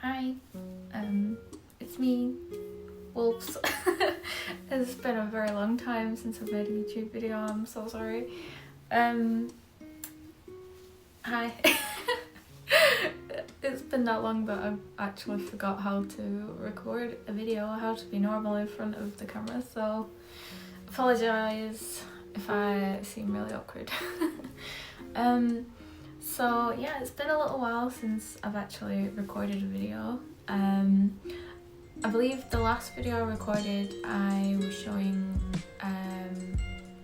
Hi, it's me, Wolves. It's been a very long time since I've made a YouTube video, I'm so sorry. Hi. It's been that long that I've actually forgot how to record a video, how to be normal in front of the camera, so apologise if I seem really awkward. So yeah, it's been a little while since I've actually recorded a video. I believe the last video I recorded I was showing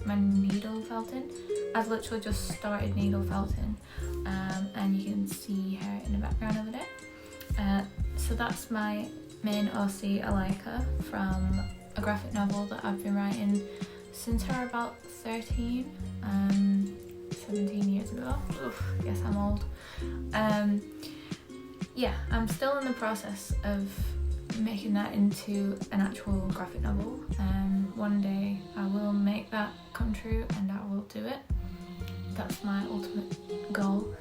my needle felting. I've literally just started needle felting, and you can see her in the background over there. So that's my main OC Alika from a graphic novel that I've been writing since her about 13, 17 years ago. Oof, yes, I'm old. Yeah, I'm still in the process of making that into an actual graphic novel. One day I will make that come true and I will do it. That's my ultimate goal.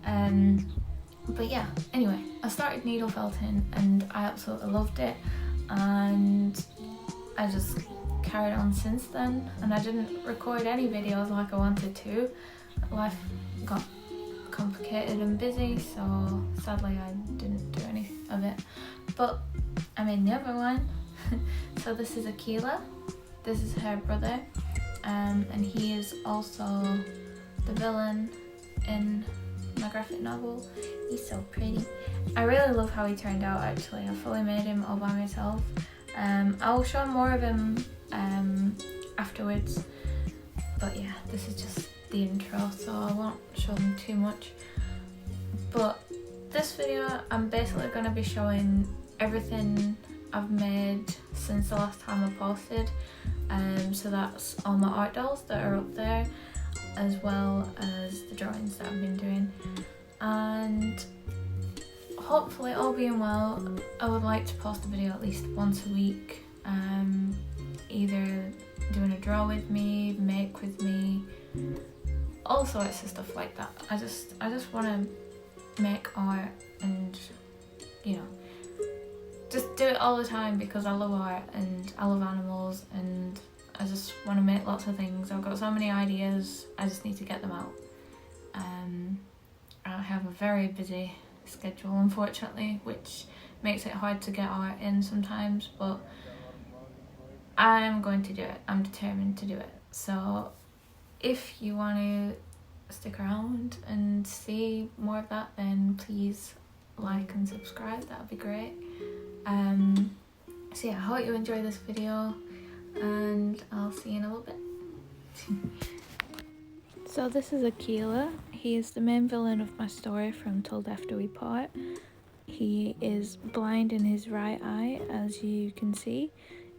But yeah, anyway, I started needle felting and I absolutely loved it, and I just carried on since then, and I didn't record any videos like I wanted to. Life got complicated and busy, so sadly I didn't do any of it, but I made the other one. So this is Akila, this is her brother, and he is also the villain in my graphic novel. He's so pretty. I really love how he turned out actually. I fully made him all by myself. I'll show more of him afterwards, but yeah, this is just the intro, so I won't show them too much. But this video I'm basically going to be showing everything I've made since the last time I posted. So that's all my art dolls that are up there, as well as the drawings that I've been doing, and hopefully, all being well, I would like to post a video at least once a week, either doing a draw with me, make with me, all sorts of stuff like that. I just want to make art and, you know, just do it all the time because I love art and I love animals and I just want to make lots of things. I've got so many ideas, I just need to get them out. I have a very busy schedule, unfortunately, which makes it hard to get art in sometimes, but I'm going to do it. I'm determined to do it. So if you want to stick around and see more of that, then please like and subscribe, that would be great. So yeah, I hope you enjoy this video and I'll see you in a little bit. So this is Akila. He is the main villain of my story from Told After We Part. He is blind in his right eye, as you can see.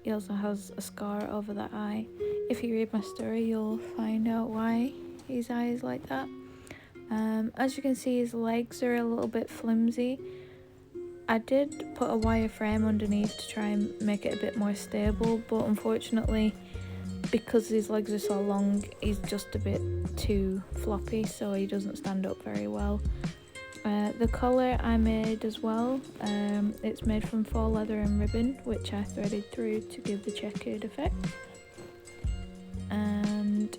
He also has a scar over that eye. If you read my story, you'll find out why his eye is like that. As you can see, his legs are a little bit flimsy. I did put a wire frame underneath to try and make it a bit more stable, but unfortunately, because his legs are so long, he's just a bit too floppy, so he doesn't stand up very well. The collar I made as well. It's made from faux leather and ribbon, which I threaded through to give the checkered effect. And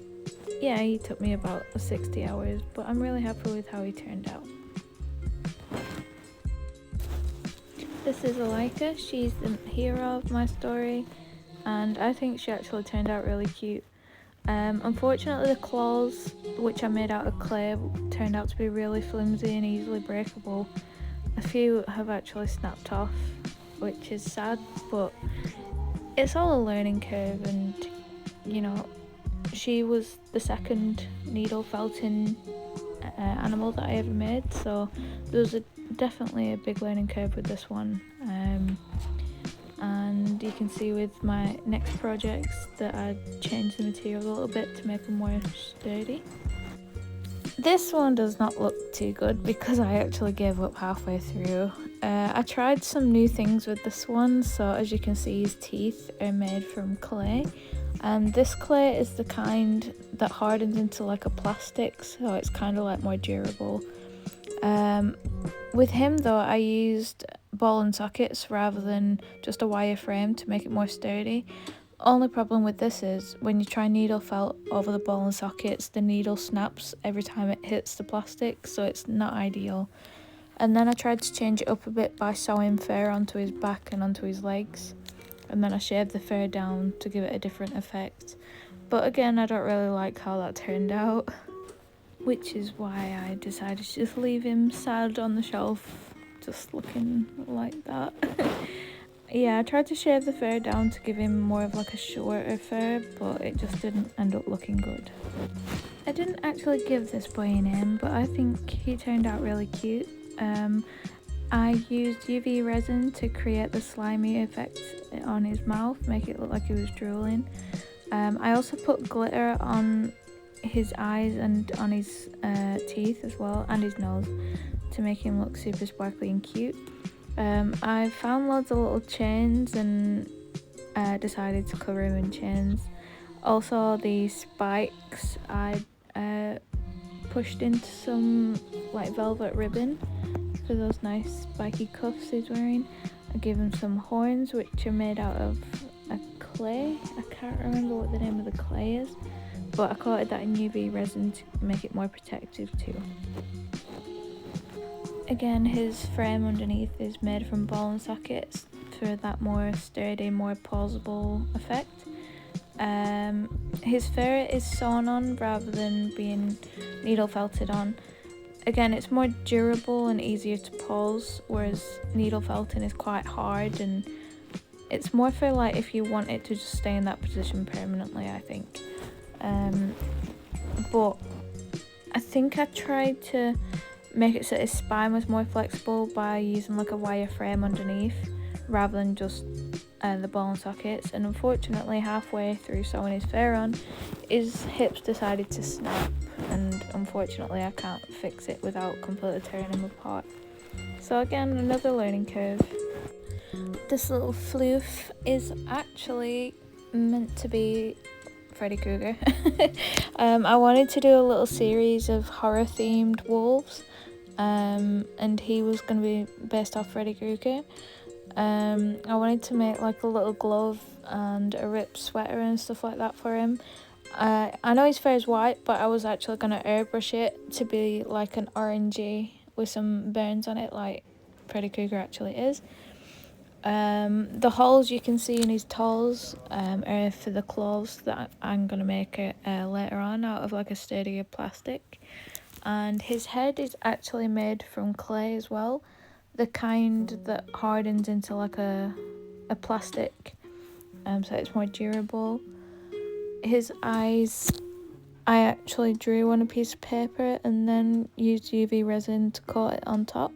yeah, he took me about 60 hours, but I'm really happy with how he turned out. This is Alika. She's the hero of my story, and I think she actually turned out really cute. Unfortunately, the claws, which I made out of clay, turned out to be really flimsy and easily breakable. A few have actually snapped off, which is sad, but it's all a learning curve, and you know, she was the second needle felting animal that I ever made, so there was definitely a big learning curve with this one. And you can see with my next projects that I changed the material a little bit to make them more sturdy. This one does not look too good because I actually gave up halfway through. I tried some new things with this one, so as you can see, his teeth are made from clay, and this clay is the kind that hardens into like a plastic, so it's kind of like more durable. With him though, I used ball and sockets rather than just a wire frame to make it more sturdy. Only problem with this is when you try needle felt over the ball and sockets, the needle snaps every time it hits the plastic, so it's not ideal. And then I tried to change it up a bit by sewing fur onto his back and onto his legs, and then I shaved the fur down to give it a different effect. But again, I don't really like how that turned out, which is why I decided to just leave him sad on the shelf, just looking like that. Yeah, I tried to shave the fur down to give him more of like a shorter fur, but it just didn't end up looking good. I didn't actually give this boy a name, but I think he turned out really cute. I used UV resin to create the slimy effect on his mouth, make it look like he was drooling. I also put glitter on his eyes and on his teeth as well, and his nose, to make him look super sparkly and cute. I found loads of little chains and decided to colour him in chains. Also the spikes I pushed into some like velvet ribbon for those nice spiky cuffs he's wearing. I gave him some horns which are made out of a clay. I can't remember what the name of the clay is, but I coated that in UV resin to make it more protective too. Again, his frame underneath is made from ball and sockets for that more sturdy, more pausable effect. His fur is sewn on rather than being needle felted on. Again, it's more durable and easier to pause, whereas needle felting is quite hard, and it's more for like if you want it to just stay in that position permanently, I think. But I think I tried to make it so his spine was more flexible by using like a wire frame underneath rather than just the ball and sockets, and unfortunately halfway through sewing his fur on, his hips decided to snap, and unfortunately I can't fix it without completely tearing him apart. So again, another learning curve. This little floof is actually meant to be Freddy Krueger. I wanted to do a little series of horror themed wolves, and he was going to be based off Freddy Krueger. I wanted to make like a little glove and a ripped sweater and stuff like that for him. I know his fur is white, but I was actually going to airbrush it to be like an orangey with some burns on it like Freddy Krueger actually is. The holes you can see in his toes are for the claws that I'm going to make later on out of like a sturdier plastic. And his head is actually made from clay as well, the kind that hardens into like a plastic, so it's more durable. His eyes I actually drew on a piece of paper and then used UV resin to coat it on top,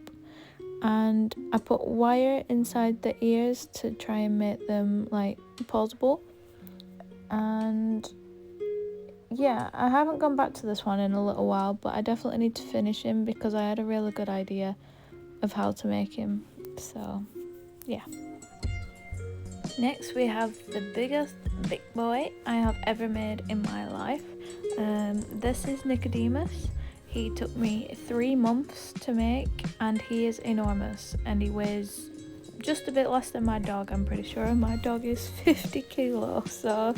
and I put wire inside the ears to try and make them like pausable. And yeah, I haven't gone back to this one in a little while, but I definitely need to finish him because I had a really good idea of how to make him. So yeah. Next we have the biggest big boy I have ever made in my life. This is Nicodemus. He took me 3 months to make, and he is enormous, and he weighs just a bit less than my dog. I'm pretty sure my dog is 50 kilos. So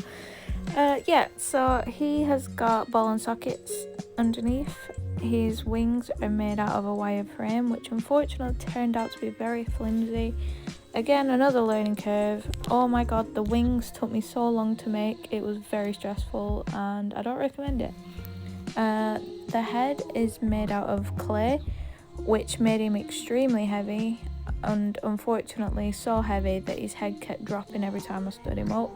yeah, so he has got ball and sockets underneath. His wings are made out of a wire frame, which unfortunately turned out to be very flimsy. Again, another learning curve. Oh my god, the wings took me so long to make. It was very stressful and I don't recommend it. The head is made out of clay, which made him extremely heavy, and unfortunately so heavy that his head kept dropping every time I stood him up.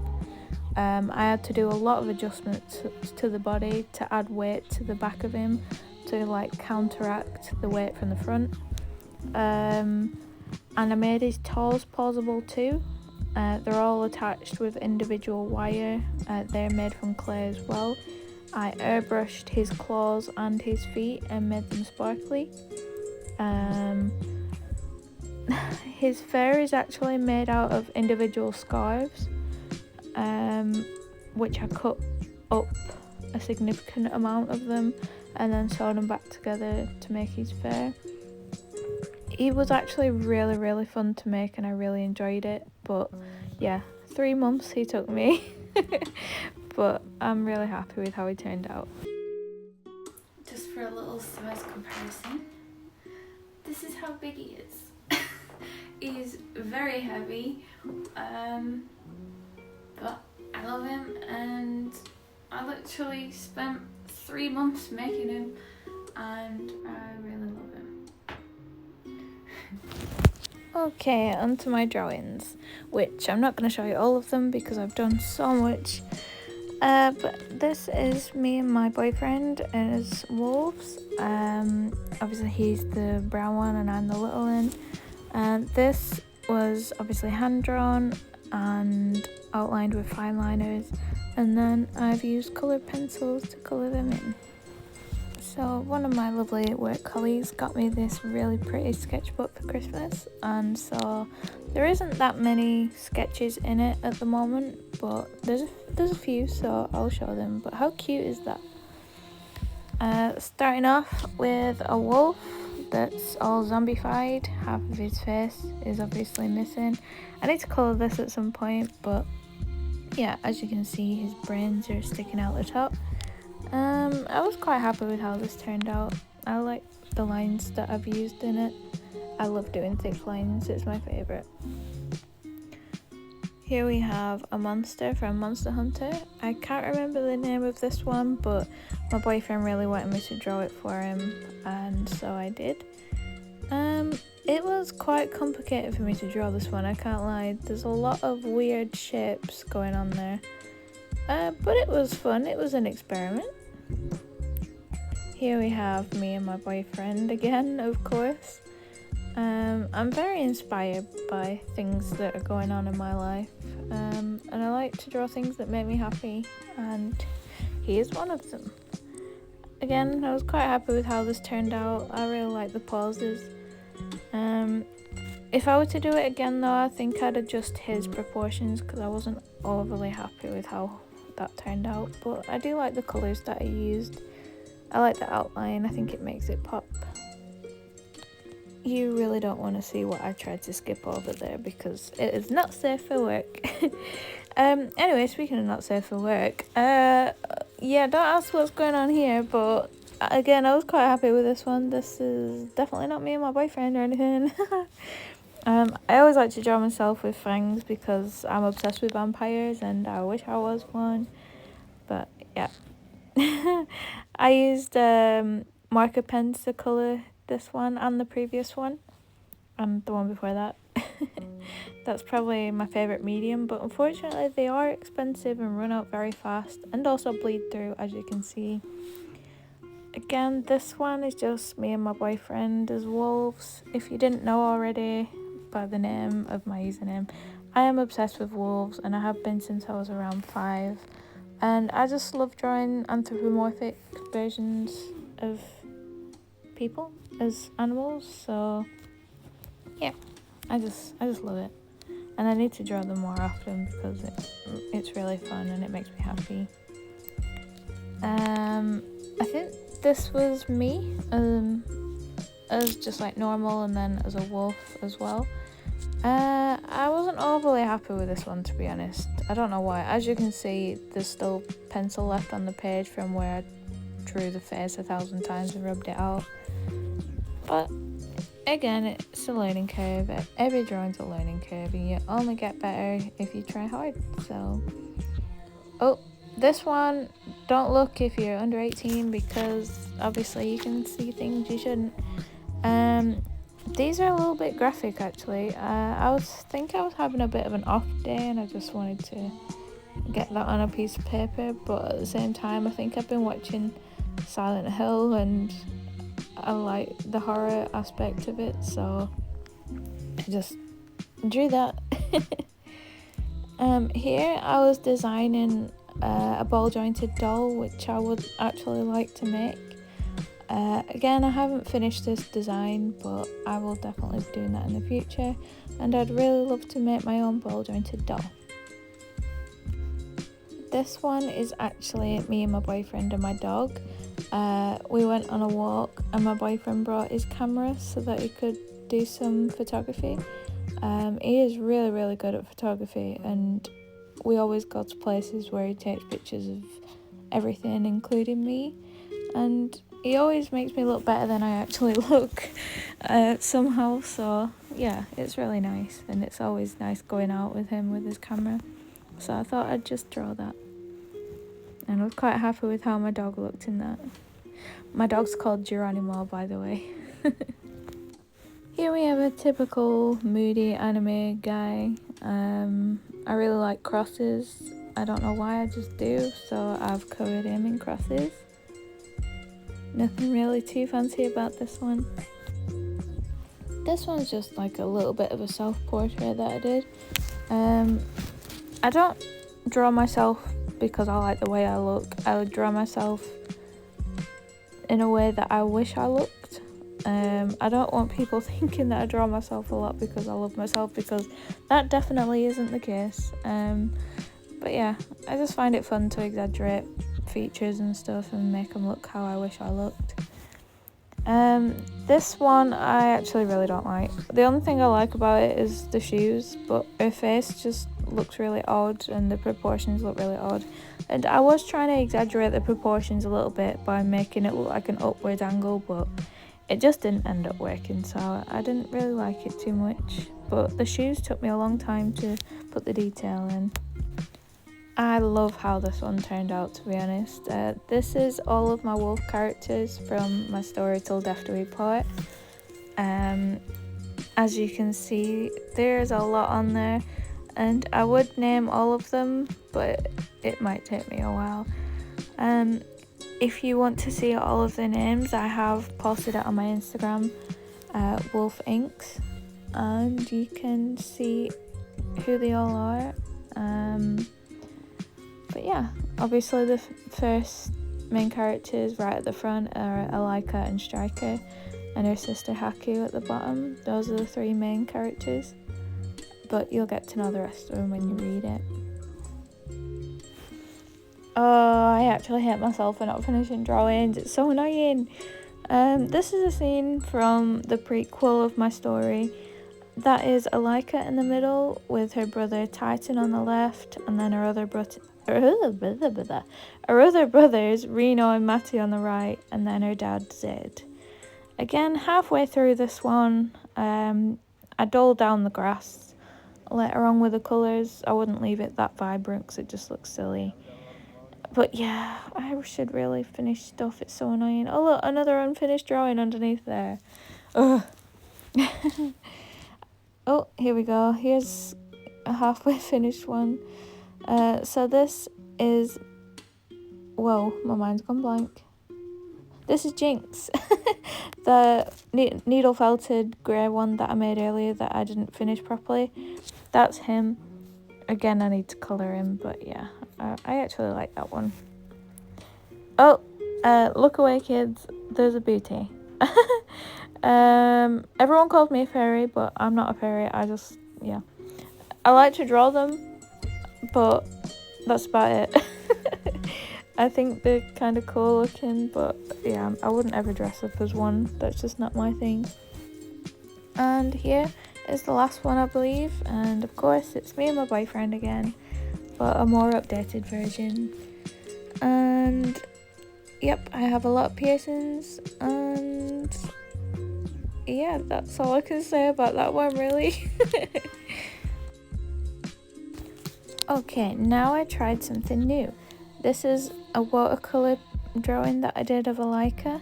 I had to do a lot of adjustments to the body to add weight to the back of him to like counteract the weight from the front. And I made his toes pausable too. They're all attached with individual wire. They're made from clay as well. I airbrushed his claws and his feet and made them sparkly. His fur is actually made out of individual scarves, which I cut up a significant amount of them and then sewed them back together to make his fur. It was actually really fun to make and I really enjoyed it, but yeah, 3 months he took me. But I'm really happy with how it turned out. Just for a little size comparison, this is how big he is. He's very heavy, but I love him, and I literally spent 3 months making him, and I really love him. Okay, onto my drawings, which I'm not going to show you all of them because I've done so much. But this is me and my boyfriend as wolves. Obviously he's the brown one and I'm the little one. And this was obviously hand drawn and outlined with fine liners, and then I've used coloured pencils to colour them in. So one of my lovely work colleagues got me this really pretty sketchbook for Christmas, and so there isn't that many sketches in it at the moment, but there's a few, so I'll show them. But how cute is that? Starting off with a wolf that's all zombified. Half of his face is obviously missing. I need to colour this at some point, but yeah, as you can see, his brains are sticking out the top. I was quite happy with how this turned out. I like the lines that I've used in it. I love doing thick lines, it's my favourite. Here we have a monster from Monster Hunter. I can't remember the name of this one, but my boyfriend really wanted me to draw it for him, and so I did. It was quite complicated for me to draw this one, I can't lie. There's a lot of weird shapes going on there. But it was fun, it was an experiment. Here we have me and my boyfriend again, of course. I'm very inspired by things that are going on in my life, and I like to draw things that make me happy, and he is one of them. Again, I was quite happy with how this turned out. I really like the poses. If I were to do it again though, I think I'd adjust his proportions because I wasn't overly happy with how that turned out, but I do like the colours that I used. I like the outline, I think it makes it pop. You really don't want to see what I tried to skip over there because it is not safe for work. Anyway, speaking of not safe for work, yeah, don't ask what's going on here, but again, I was quite happy with this one. This is definitely not me and my boyfriend or anything. I always like to draw myself with fangs because I'm obsessed with vampires and I wish I was one, but yeah. I used marker pens to colour this one and the previous one and the one before that. That's probably my favourite medium, but unfortunately they are expensive and run out very fast and also bleed through, as you can see. Again, this one is just me and my boyfriend as wolves. If you didn't know already by the name of my username, I am obsessed with wolves and I have been since I was around 5, and I just love drawing anthropomorphic versions of people as animals, so yeah, I just love it, and I need to draw them more often because it's really fun and it makes me happy. I think this was me as just like normal and then as a wolf as well. I wasn't overly happy with this one, to be honest. I don't know why. As you can see, there's still pencil left on the page from where I drew the face 1,000 times and rubbed it out. But again, it's a learning curve. Every drawing's a learning curve and you only get better if you try hard. So, oh, this one, don't look if you're under 18 because obviously you can see things you shouldn't. These are a little bit graphic actually. I think I was having a bit of an off day and I just wanted to get that on a piece of paper, but at the same time I think I've been watching Silent Hill and I like the horror aspect of it, so I just drew that. Here I was designing a ball jointed doll which I would actually like to make. Again, I haven't finished this design, but I will definitely be doing that in the future, and I'd really love to make my own ball jointed doll. This one is actually me and my boyfriend and my dog. We went on a walk and my boyfriend brought his camera so that he could do some photography. He is really, really good at photography, and we always go to places where he takes pictures of everything, including me, and he always makes me look better than I actually look somehow. So yeah, it's really nice, and it's always nice going out with him with his camera. So I thought I'd just draw that, and I was quite happy with how my dog looked in that. My dog's called Geronimo, by the way. Here we have a typical moody anime guy. I really like crosses. I don't know why, I just do, so I've covered him in crosses. Nothing really too fancy about this one. This one's just like a little bit of a self-portrait that I did. I don't draw myself because I like the way I look. I would draw myself in a way that I wish I looked. I don't want people thinking that I draw myself a lot because I love myself, because that definitely isn't the case. But yeah, I just find it fun to exaggerate features and stuff and make them look how I wish I looked. This one I actually really don't like. The only thing I like about it is the shoes, but her face just looks really odd and the proportions look really odd. And I was trying to exaggerate the proportions a little bit by making it look like an upward angle, but it just didn't end up working, so I didn't really like it too much. But the shoes took me a long time to put the detail in. I love how this one turned out, to be honest. This is all of my wolf characters from my story Till Death Do We Part. As you can see, there's a lot on there, and I would name all of them, but it might take me a while. If you want to see all of the names, I have posted it on my Instagram, Wolf Inks, and you can see who they all are. But yeah, obviously the first main characters right at the front are Alika and Striker, and her sister Haku at the bottom. Those are the three main characters, but you'll get to know the rest of them when you read it. Oh, I actually hate myself for not finishing drawings. It's so annoying. This is a scene from the prequel of my story. That is Alika in the middle with her brother Titan on the left, and then her other brothers, Reno and Matty, on the right, and then her dad Zed. Again, halfway through this one, I dulled down the grass later on with the colours. I wouldn't leave it that vibrant because it just looks silly. But yeah, I should really finish stuff. It's so annoying. Oh look, another unfinished drawing underneath there. Ugh. Oh, here we go. Here's a halfway finished one. So this is... Whoa, my mind's gone blank. This is Jinx. The needle felted grey one that I made earlier that I didn't finish properly. That's him. Again, I need to colour him, but yeah, I actually like that one. Oh, look away kids, there's a booty. Everyone calls me a fairy, but I'm not a fairy. Yeah. I like to draw them, but that's about it. I think they're kind of cool looking, but yeah, I wouldn't ever dress up as one. That's just not my thing. And here is the last one, I believe, and of course it's me and my boyfriend again, but a more updated version. And yep, I have a lot of piercings, and yeah, that's all I can say about that one, really. Okay, now I tried something new. This is a watercolour drawing that I did of Alika,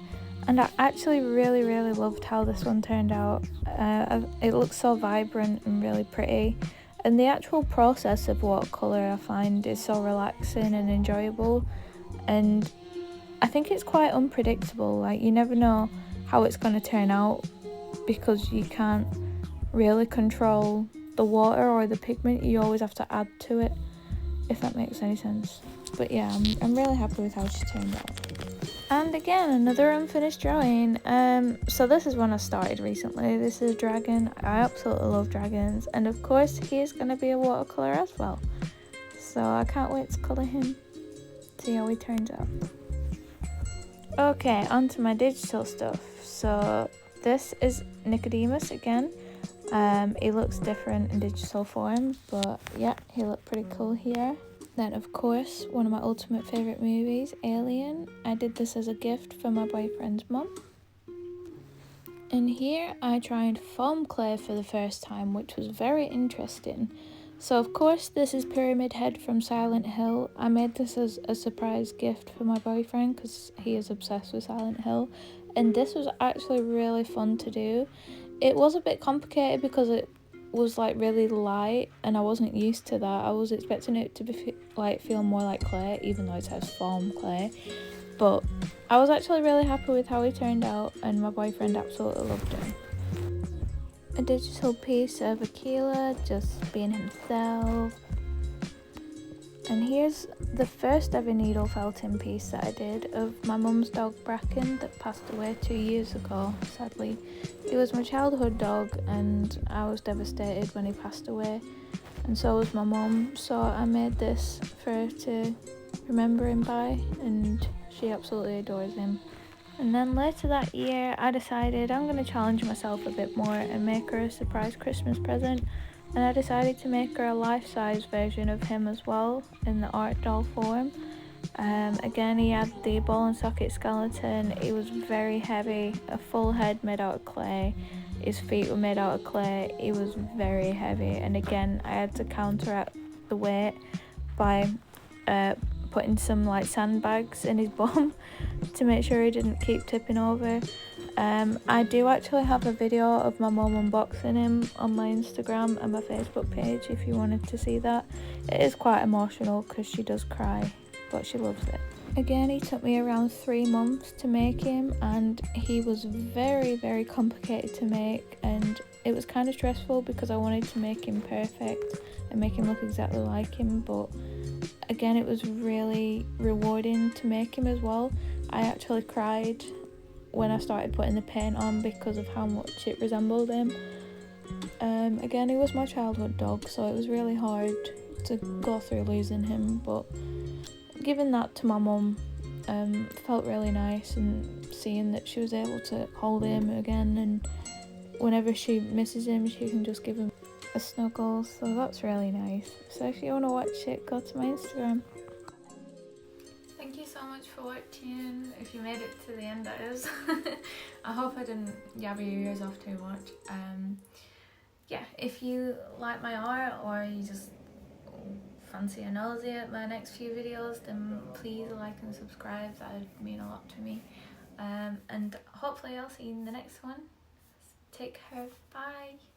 and I actually really loved how this one turned out. It looks so vibrant and really pretty, and the actual process of watercolour I find is so relaxing and enjoyable, and I think it's quite unpredictable. Like, you never know how it's going to turn out because you can't really control the water or the pigment. You always have to add to it, if that makes any sense. But yeah, I'm really happy with how she turned out. And again, another unfinished drawing. So this is one I started recently. This is a dragon. I absolutely love dragons, and of course he is going to be a watercolour as well. So I can't wait to colour him, see how he turns out. Okay, on to my digital stuff. So this is Nicodemus again. He looks different in digital form, but yeah, he looked pretty cool here. Then of course, one of my ultimate favourite movies, Alien. I did this as a gift for my boyfriend's mum. And here I tried foam clay for the first time, which was very interesting. So of course this is Pyramid Head from Silent Hill. I made this as a surprise gift for my boyfriend because he is obsessed with Silent Hill. And this was actually really fun to do. It was a bit complicated because it was like really light and I wasn't used to that. I was expecting it to be feel more like clay, even though it says foam clay. But I was actually really happy with how he turned out and my boyfriend absolutely loved him. A digital piece of Aquila just being himself. And here's the first ever needle felting piece that I did of my mum's dog Bracken that passed away 2 years ago, sadly. He was my childhood dog and I was devastated when he passed away, and so was my mum, so I made this for her to remember him by, and she absolutely adores him. And then later that year I decided I'm going to challenge myself a bit more and make her a surprise Christmas present. And I decided to make her a life-size version of him as well, in the art doll form. Again, he had the ball and socket skeleton. He was very heavy, a full head made out of clay. His feet were made out of clay. He was very heavy, and again, I had to counteract the weight by putting some sandbags in his bum to make sure he didn't keep tipping over. I do actually have a video of my mum unboxing him on my Instagram and my Facebook page if you wanted to see that. It is quite emotional because she does cry, but she loves it. Again, he took me around 3 months to make him, and he was very, very complicated to make, and it was kind of stressful because I wanted to make him perfect and make him look exactly like him, but again, it was really rewarding to make him as well. I actually cried when I started putting the paint on because of how much it resembled him. Again, he was my childhood dog, so it was really hard to go through losing him, but giving that to my mum felt really nice, and seeing that she was able to hold him again, and whenever she misses him she can just give him a snuggle, so that's really nice. So if you want to watch it, go to my Instagram. Thank you so much for watching, if you made it to the end that is. I hope I didn't yabber your ears off too much. Yeah, if you like my art or you just fancy a nosy at my next few videos, then please like and subscribe, that would mean a lot to me. And hopefully I'll see you in the next one. Take care, bye!